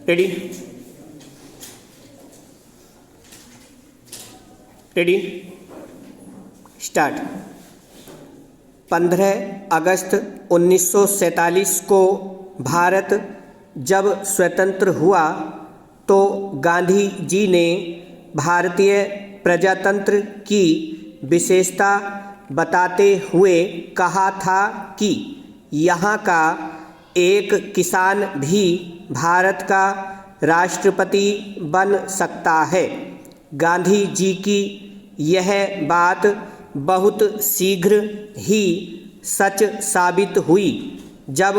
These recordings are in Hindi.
Ready ready start. 15 अगस्त 1947 को भारत जब स्वतंत्र हुआ तो गांधी जी ने भारतीय प्रजातंत्र की विशेषता बताते हुए कहा था कि यहाँ का एक किसान भी भारत का राष्ट्रपति बन सकता है। गांधी जी की यह बात बहुत शीघ्र ही सच साबित हुई जब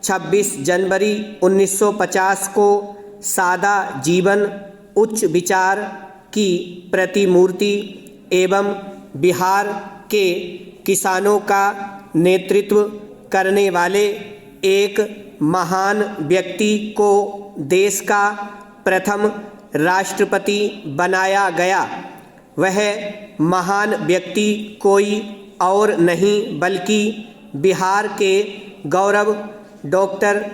26 जनवरी 1950 को सादा जीवन उच्च विचार की प्रतिमूर्ति एवं बिहार के किसानों का नेतृत्व करने वाले एक महान व्यक्ति को देश का प्रथम राष्ट्रपति बनाया गया। वह महान व्यक्ति कोई और नहीं बल्कि बिहार के गौरव डॉक्टर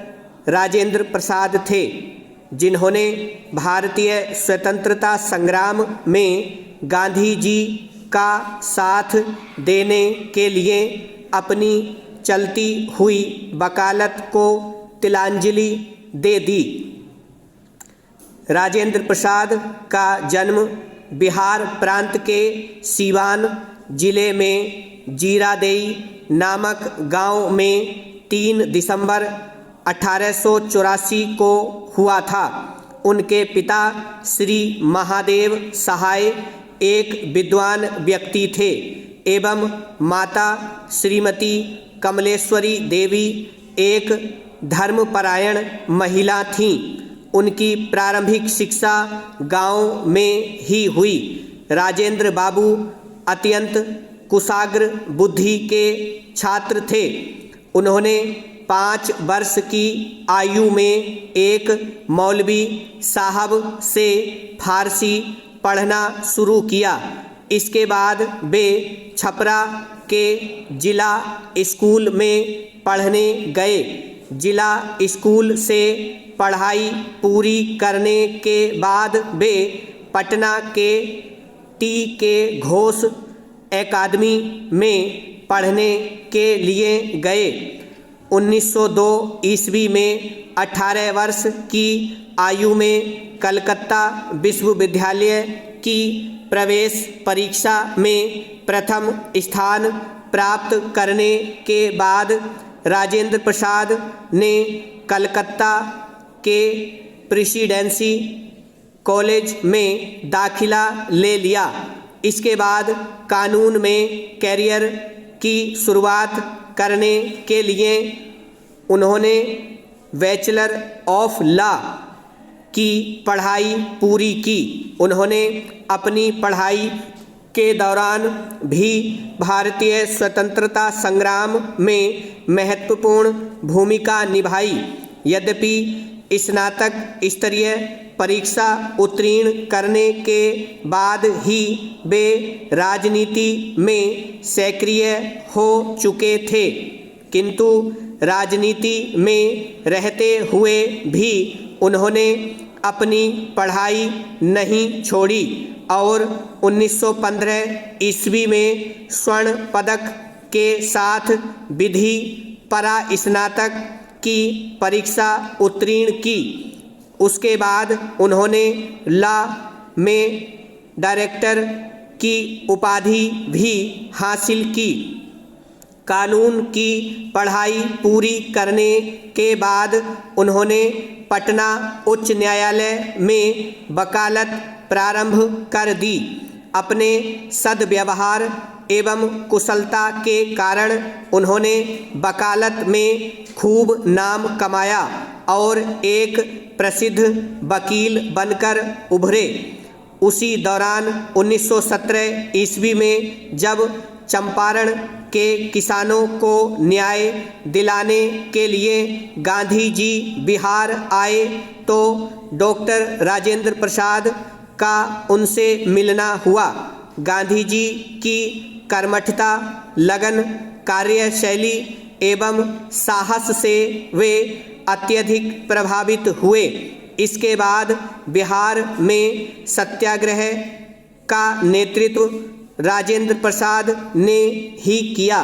राजेंद्र प्रसाद थे, जिन्होंने भारतीय स्वतंत्रता संग्राम में गांधी जी का साथ देने के लिए अपनी चलती हुई वकालत को तिलांजलि दे दी। राजेंद्र प्रसाद का जन्म बिहार प्रांत के सीवान जिले में जीरादेई नामक गांव में 3 दिसंबर 1884 को हुआ था। उनके पिता श्री महादेव सहाय एक विद्वान व्यक्ति थे एवं माता श्रीमती कमलेश्वरी देवी एक धर्मपरायण महिला थीं। उनकी प्रारंभिक शिक्षा गांव में ही हुई। राजेंद्र बाबू अत्यंत कुशाग्र बुद्धि के छात्र थे। उन्होंने 5 वर्ष की आयु में एक मौलवी साहब से फारसी पढ़ना शुरू किया। इसके बाद वे छपरा के जिला स्कूल में पढ़ने गए। जिला स्कूल से पढ़ाई पूरी करने के बाद वे पटना के टी के घोष एकेडमी में पढ़ने के लिए गए। 1902 ईस्वी में 18 वर्ष की आयु में कलकत्ता विश्वविद्यालय की प्रवेश परीक्षा में प्रथम स्थान प्राप्त करने के बाद राजेंद्र प्रसाद ने कलकत्ता के प्रेसिडेंसी कॉलेज में दाखिला ले लिया। इसके बाद कानून में कैरियर की शुरुआत करने के लिए उन्होंने बैचलर ऑफ लॉ की पढ़ाई पूरी की। उन्होंने अपनी पढ़ाई के दौरान भी भारतीय स्वतंत्रता संग्राम में महत्वपूर्ण भूमिका निभाई। यद्यपि स्नातक स्तरीय परीक्षा उत्तीर्ण करने के बाद ही वे राजनीति में सक्रिय हो चुके थे, किंतु राजनीति में रहते हुए भी उन्होंने अपनी पढ़ाई नहीं छोड़ी और 1915 ईस्वी में स्वर्ण पदक के साथ विधि परास्नातक की परीक्षा उत्तीर्ण की। उसके बाद उन्होंने लॉ में डायरेक्टर की उपाधि भी हासिल की। कानून की पढ़ाई पूरी करने के बाद उन्होंने पटना उच्च न्यायालय में वकालत प्रारंभ कर दी। अपने सद्व्यवहार एवं कुशलता के कारण उन्होंने वकालत में खूब नाम कमाया और एक प्रसिद्ध वकील बनकर उभरे। उसी दौरान 1917 ईस्वी में जब चंपारण के किसानों को न्याय दिलाने के लिए गांधी जी बिहार आए तो डॉक्टर राजेंद्र प्रसाद का उनसे मिलना हुआ। गांधी जी की कर्मठता, लगन, कार्यशैली एवं साहस से वे अत्यधिक प्रभावित हुए। इसके बाद बिहार में सत्याग्रह का नेतृत्व राजेंद्र प्रसाद ने ही किया।